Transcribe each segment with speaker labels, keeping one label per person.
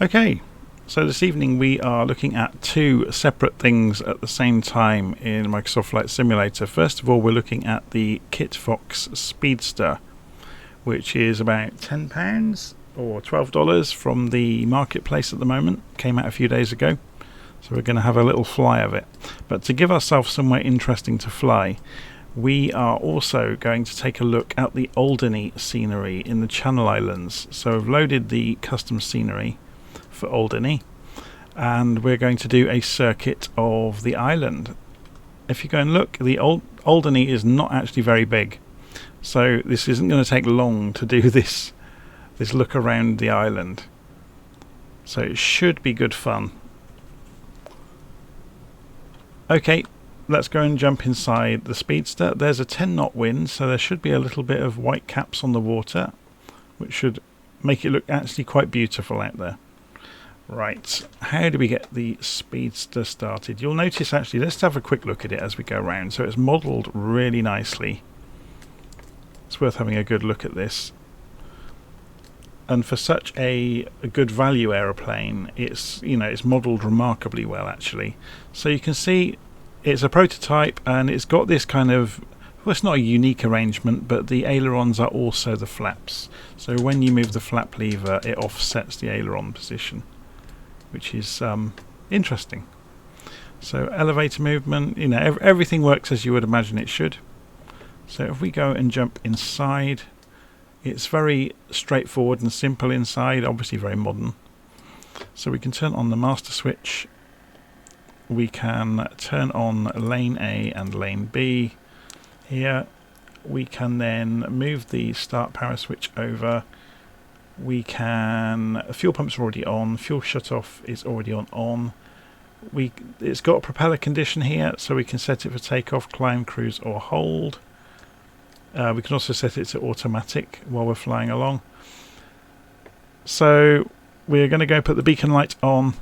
Speaker 1: Okay, so this evening we are looking at two separate things at the same time in Microsoft Flight Simulator. First of all, we're looking at the Kitfox Speedster, which is about £10 or $12 from the marketplace at the moment. Came out a few days ago, so we're going to have a little fly of it. But to give ourselves somewhere interesting to fly, we are also going to take a look at the Alderney scenery in the Channel Islands. So I've loaded the custom scenery for Alderney, and we're going to do a circuit of the island. If you go and look, the Alderney is not actually very big, so this isn't going to take long to do this look around the island, so it should be good fun. Okay, let's go and jump inside the Speedster. There's a 10-knot wind, so there should be a little bit of white caps on the water, which should make it look actually quite beautiful out there. Right, how do we get the Speedster started? You'll notice, actually, let's have a quick look at it as we go around. So it's modelled really nicely. It's worth having a good look at this. And for such a good value aeroplane, it's modelled remarkably well, actually. So you can see it's a prototype, and it's got this kind of, well, it's not a unique arrangement, but the ailerons are also the flaps. So when you move the flap lever, it offsets the aileron position, which is interesting. So elevator movement, everything works as you would imagine it should. So if we go and jump inside, it's very straightforward and simple inside, obviously very modern. So we can turn on the master switch, we can turn on lane A and lane B. Here we can then move the start power switch over. We can, fuel pumps are already on, fuel shutoff is already on. It's got a propeller condition here, so we can set it for takeoff, climb, cruise or hold. We can also set it to automatic while we're flying along. So we're going to go put the beacon light on.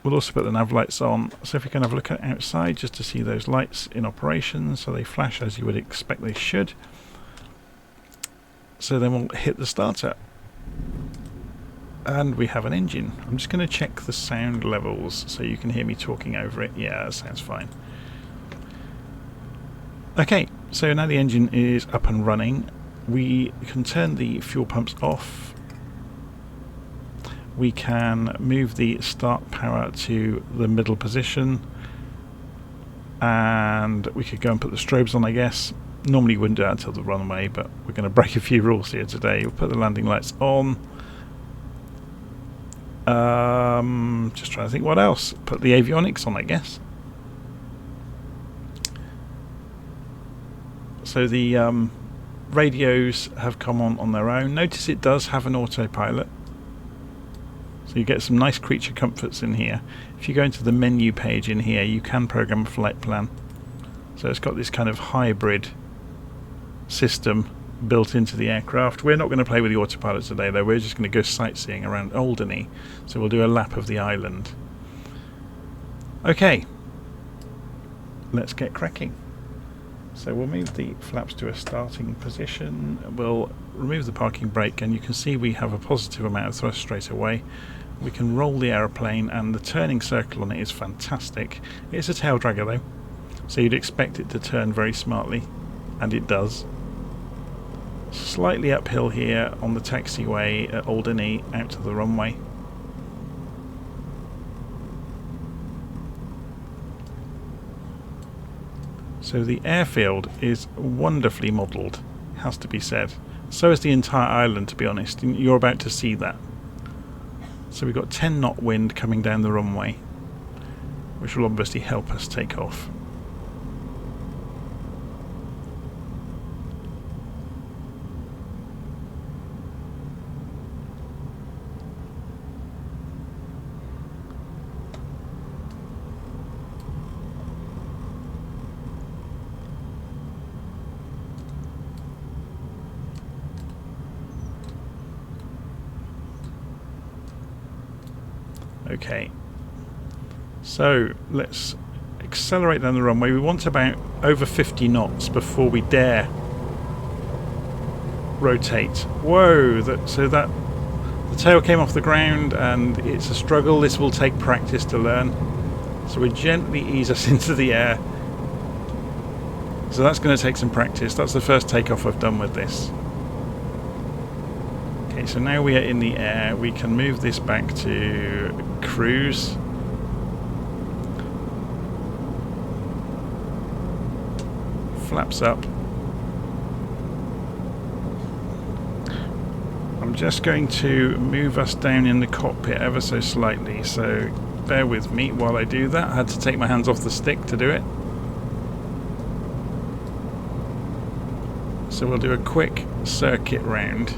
Speaker 1: We'll also put the nav lights on. So if we can have a look at outside just to see those lights in operation, so they flash as you would expect they should. So then we'll hit the starter. And we have an engine. I'm just going to check the sound levels so you can hear me talking over it. Yeah, that sounds fine. Okay, so now the engine is up and running. We can turn the fuel pumps off. We can move the start power to the middle position. And we could go and put the strobes on, I guess. Normally you wouldn't do that until the runway, but we're going to break a few rules here today. We'll put the landing lights on. Just trying to think what else. Put the avionics on, I guess. So the radios have come on their own. Notice it does have an autopilot. So you get some nice creature comforts in here. If you go into the menu page in here, you can program a flight plan. So it's got this kind of hybrid system built into the aircraft. We're not going to play with the autopilot today, though. We're just going to go sightseeing around Alderney. So we'll do a lap of the island. Okay, let's get cracking. So we'll move the flaps to a starting position. We'll remove the parking brake, and you can see we have a positive amount of thrust straight away. We can roll the aeroplane, and the turning circle on it is fantastic. It's a tail dragger though, so you'd expect it to turn very smartly, and it does. Slightly uphill here on the taxiway at Alderney out to the runway. So the airfield is wonderfully modelled, has to be said. So is the entire island, to be honest. You're about to see that. So we've got 10-knot wind coming down the runway, which will obviously help us take off. Okay, so let's accelerate down the runway. We want about over 50 knots before we dare rotate. Whoa, so that The tail came off the ground and it's a struggle. This will take practice to learn. So we gently ease us into the air. So that's going to take some practice. That's the first takeoff I've done with this. Okay, so now we are in the air. We can move this back to cruise. Flaps up. I'm just going to move us down in the cockpit ever so slightly, so bear with me while I do that. I had to take my hands off the stick to do it. So we'll do a quick circuit round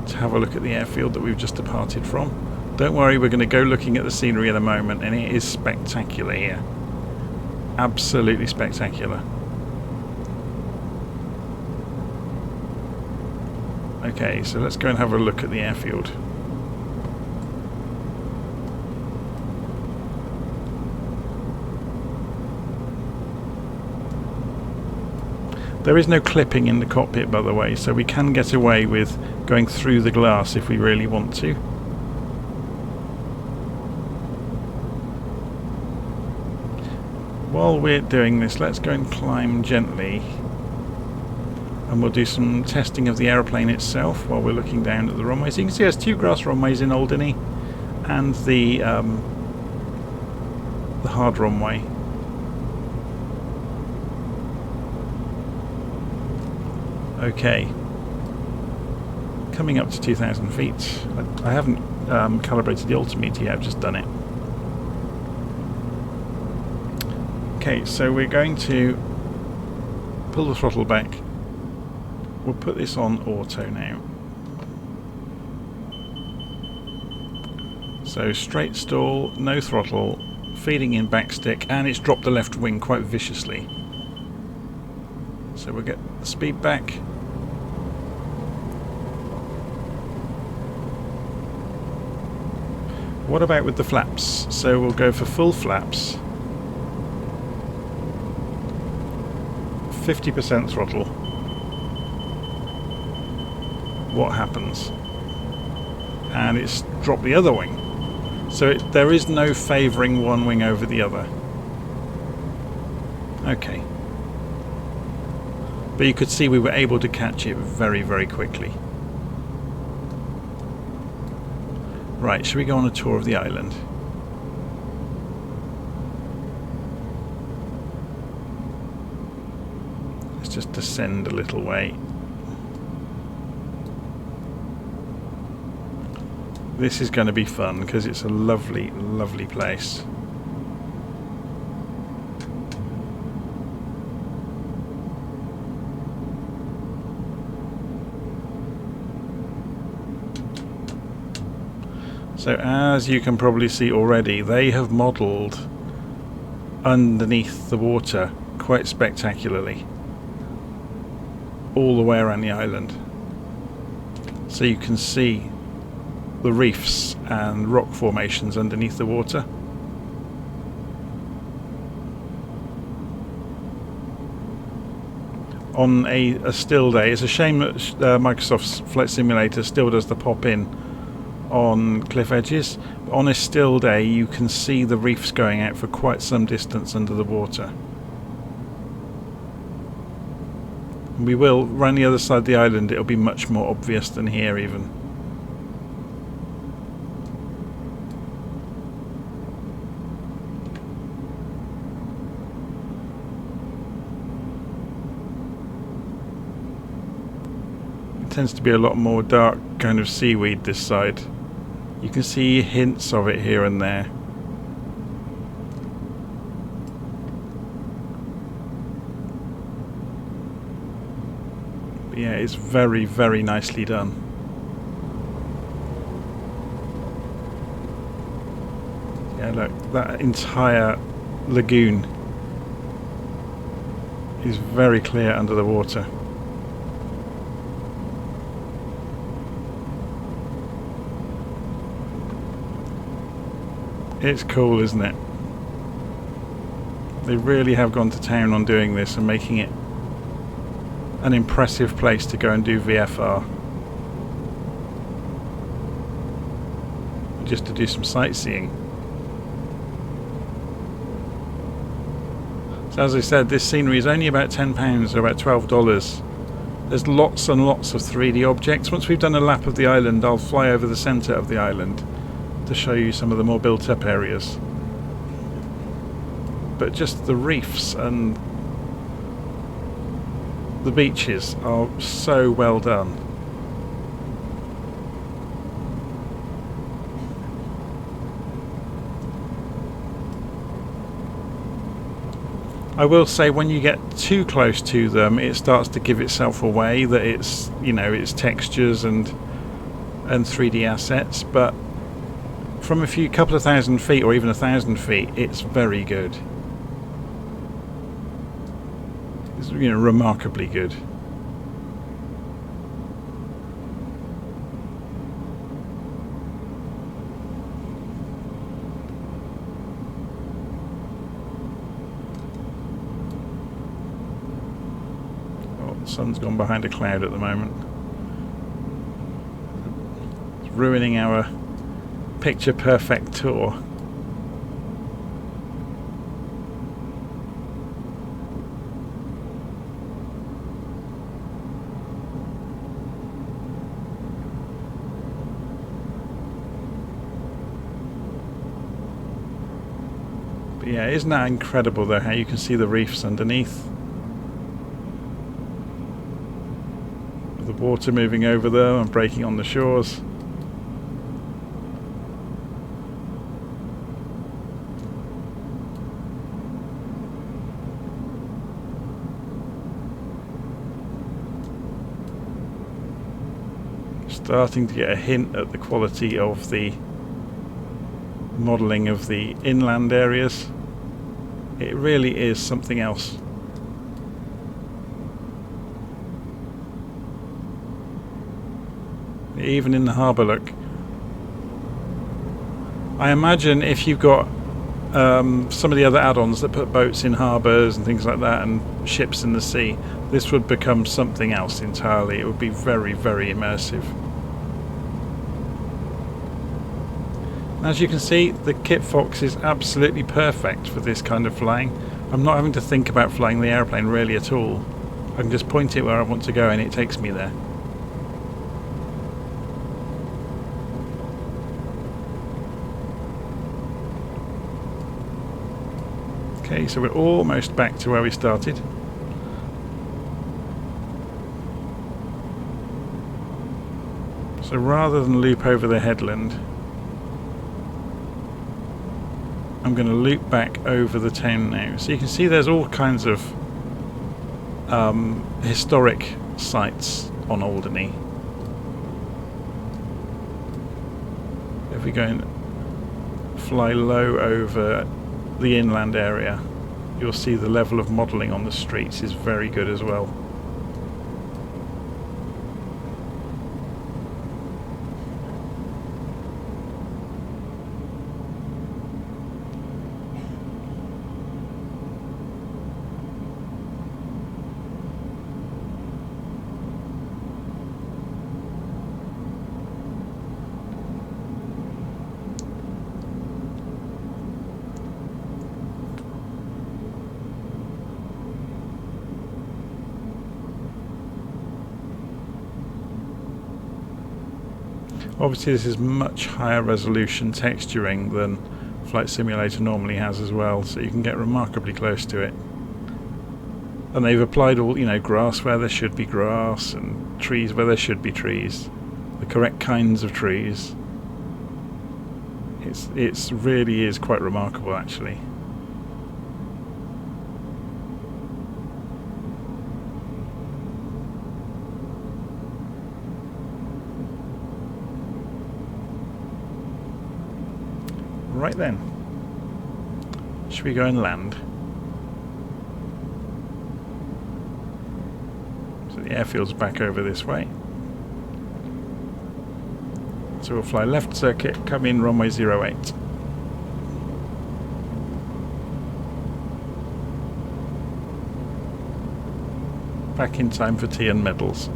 Speaker 1: to have a look at the airfield that we've just departed from. Don't worry, we're going to go looking at the scenery in a moment, and it is spectacular here. Absolutely spectacular. Okay, so let's go and have a look at the airfield. There is no clipping in the cockpit, by the way, so we can get away with going through the glass if we really want to. While we're doing this, let's go and climb gently, and we'll do some testing of the aeroplane itself while we're looking down at the runways. You can see there's 2 grass runways in Alderney and the hard runway. Okay, coming up to 2,000 feet. I haven't calibrated the altimeter yet, I've just done it. Okay, so we're going to pull the throttle back. We'll put this on auto now. So straight stall, no throttle, feeding in backstick, and it's dropped the left wing quite viciously. So we'll get the speed back. What about with the flaps? So we'll go for full flaps. 50% throttle. What happens? And it's dropped the other wing. So there is no favouring one wing over the other. Okay. But you could see we were able to catch it very, very quickly. Right, shall we go on a tour of the island? Let's just descend a little way. This is going to be fun because it's a lovely, lovely place. So as you can probably see already, they have modelled underneath the water quite spectacularly all the way around the island. So you can see the reefs and rock formations underneath the water. On a still day, it's a shame that Microsoft's Flight Simulator still does the pop-in on cliff edges. But on a still day you can see the reefs going out for quite some distance under the water. We will, around the other side of the island, it'll be much more obvious than here even. It tends to be a lot more dark kind of seaweed this side. You can see hints of it here and there. But yeah, it's very, very nicely done. Yeah, look, that entire lagoon is very clear under the water. It's cool, isn't it? They really have gone to town on doing this and making it an impressive place to go and do VFR. just to do some sightseeing. So as I said, this scenery is only about £10 or about $12. There's lots and lots of 3D objects. Once we've done a lap of the island, I'll fly over the centre of the island to show you some of the more built up areas. But just the reefs and the beaches are so well done. I will say when you get too close to them, it starts to give itself away that it's, you know, it's textures and 3D assets, but from a couple of thousand feet or even 1,000 feet, it's very good. It's, you know, remarkably good. Sun's gone behind a cloud at the moment. It's ruining our picture perfect tour. But yeah, isn't that incredible though, how you can see the reefs underneath? The water moving over there and breaking on the shores. Starting to get a hint at the quality of the modelling of the inland areas. It really is something else. Even in the harbour, look. I imagine if you've got some of the other add-ons that put boats in harbours and things like that and ships in the sea, this would become something else entirely. It would be very, very immersive. As you can see, the Kitfox is absolutely perfect for this kind of flying. I'm not having to think about flying the airplane really at all. I can just point it where I want to go and it takes me there. Okay, so we're almost back to where we started. So rather than loop over the headland, I'm going to loop back over the town now. So you can see there's all kinds of historic sites on Alderney. If we go and fly low over the inland area, you'll see the level of modelling on the streets is very good as well. Obviously this is much higher resolution texturing than Flight Simulator normally has as well, so you can get remarkably close to it. And they've applied all, you know, grass where there should be grass and trees where there should be trees, the correct kinds of trees. It's really is quite remarkable actually. Right then, should we go and land? So the airfield's back over this way. So we'll fly left circuit, come in runway 08. Back in time for tea and medals.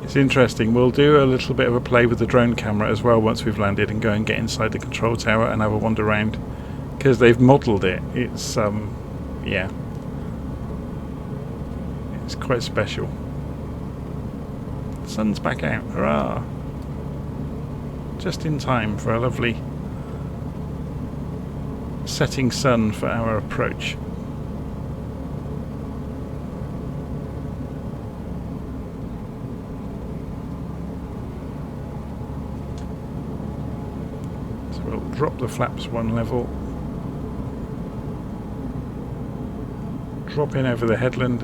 Speaker 1: It's interesting. We'll do a little bit of a play with the drone camera as well once we've landed and go and get inside the control tower and have a wander around, because they've modelled it. It's yeah, it's quite special. The sun's back out. Hurrah! Just in time for a lovely setting sun for our approach. So we'll drop the flaps one level, drop in over the headland,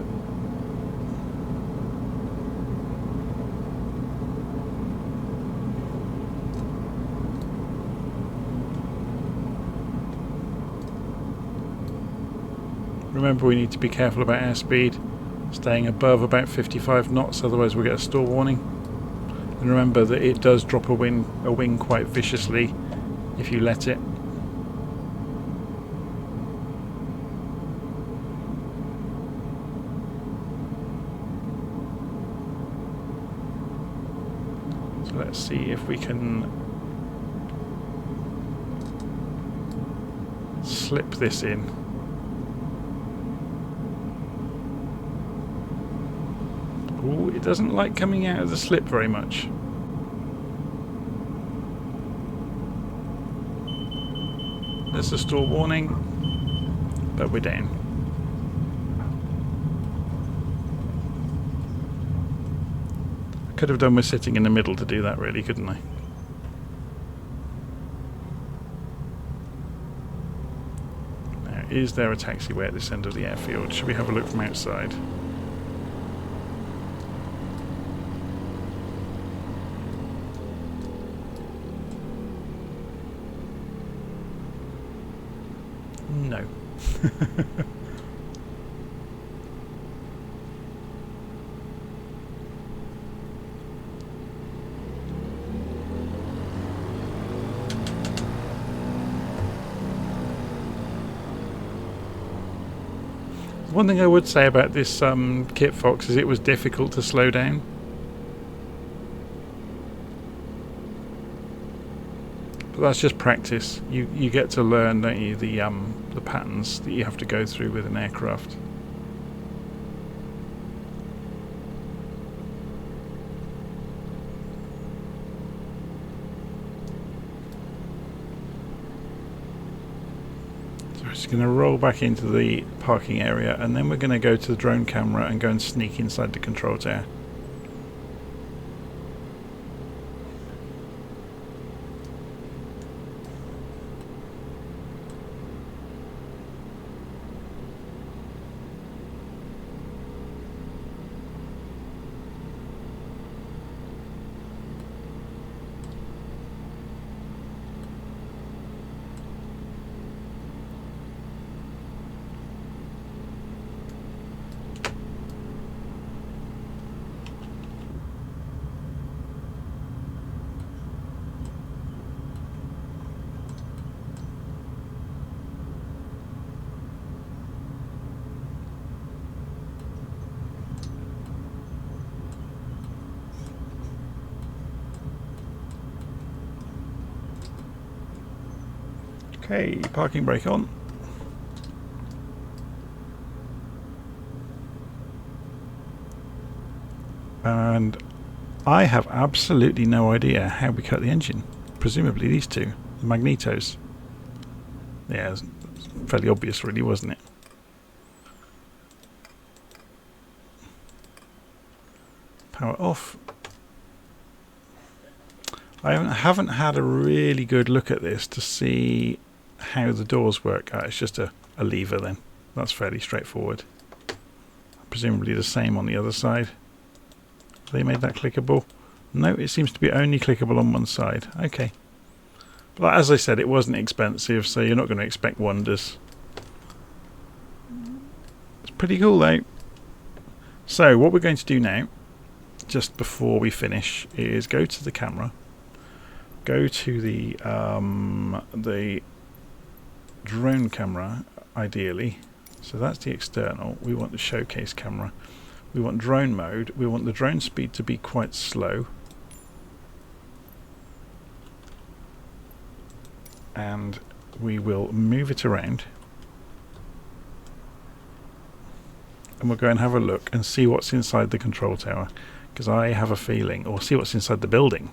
Speaker 1: remember we need to be careful about airspeed, staying above about 55 knots, otherwise we'll get a stall warning. And remember that it does drop a wing quite viciously if you let it. So let's see if we can slip this in. Ooh, it doesn't like coming out of the slip very much. There's a stall warning, but we're down. I could have done with sitting in the middle to do that really, couldn't I? Now, is there a taxiway at this end of the airfield? Should we have a look from outside? No. One thing I would say about this Kitfox is it was difficult to slow down. But that's just practice. You get to learn, don't you, the patterns that you have to go through with an aircraft. So we're just going to roll back into the parking area, and then we're going to go to the drone camera and go and sneak inside the control tower. Okay, parking brake on. And I have absolutely no idea how we cut the engine. Presumably these two, the magnetos. Yeah, it's fairly obvious really, wasn't it? Power off. I haven't had a really good look at this to see how the doors work. It's just a lever then. That's fairly straightforward. Presumably the same on the other side. They made that clickable? No, it seems to be only clickable on one side. Okay. But as I said, it wasn't expensive, so you're not going to expect wonders. It's pretty cool though. So what we're going to do now, just before we finish, is go to the camera. Go to the drone camera, ideally. So that's the external. We want the showcase camera. We want drone mode. We want the drone speed to be quite slow. And we will move it around. And we'll go and have a look and see what's inside the control tower. Because I have a feeling, or see what's inside the building.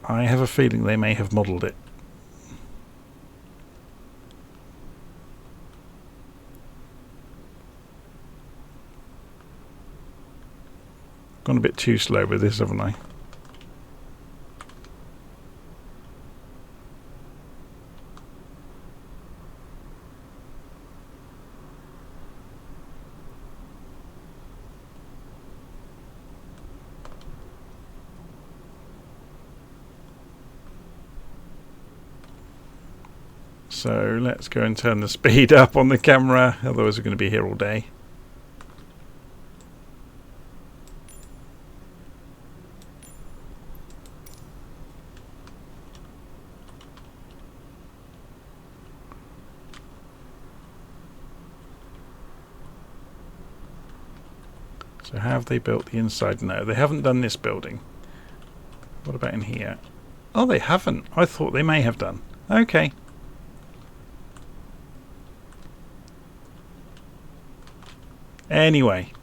Speaker 1: I have a feeling they may have modelled it. Gone a bit too slow with this, haven't I? So let's go and turn the speed up on the camera, otherwise we're going to be here all day. So have they built the inside? No, they haven't done this building. What about in here? Oh, they haven't. I thought they may have done. Okay. Anyway.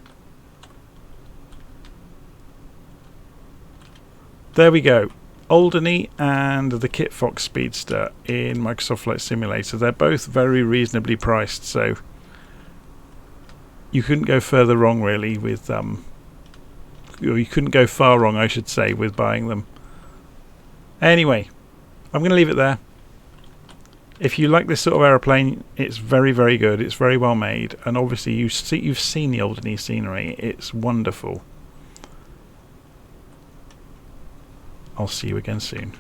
Speaker 1: There we go. Alderney and the Kitfox Speedster in Microsoft Flight Simulator. They're both very reasonably priced, so you couldn't go further wrong really with or you couldn't go far wrong, I should say, with buying them. Anyway, I'm going to leave it there. If you like this sort of aeroplane, it's very, very good. It's very well made, and obviously you've seen the Alderney scenery. It's wonderful. I'll see you again soon.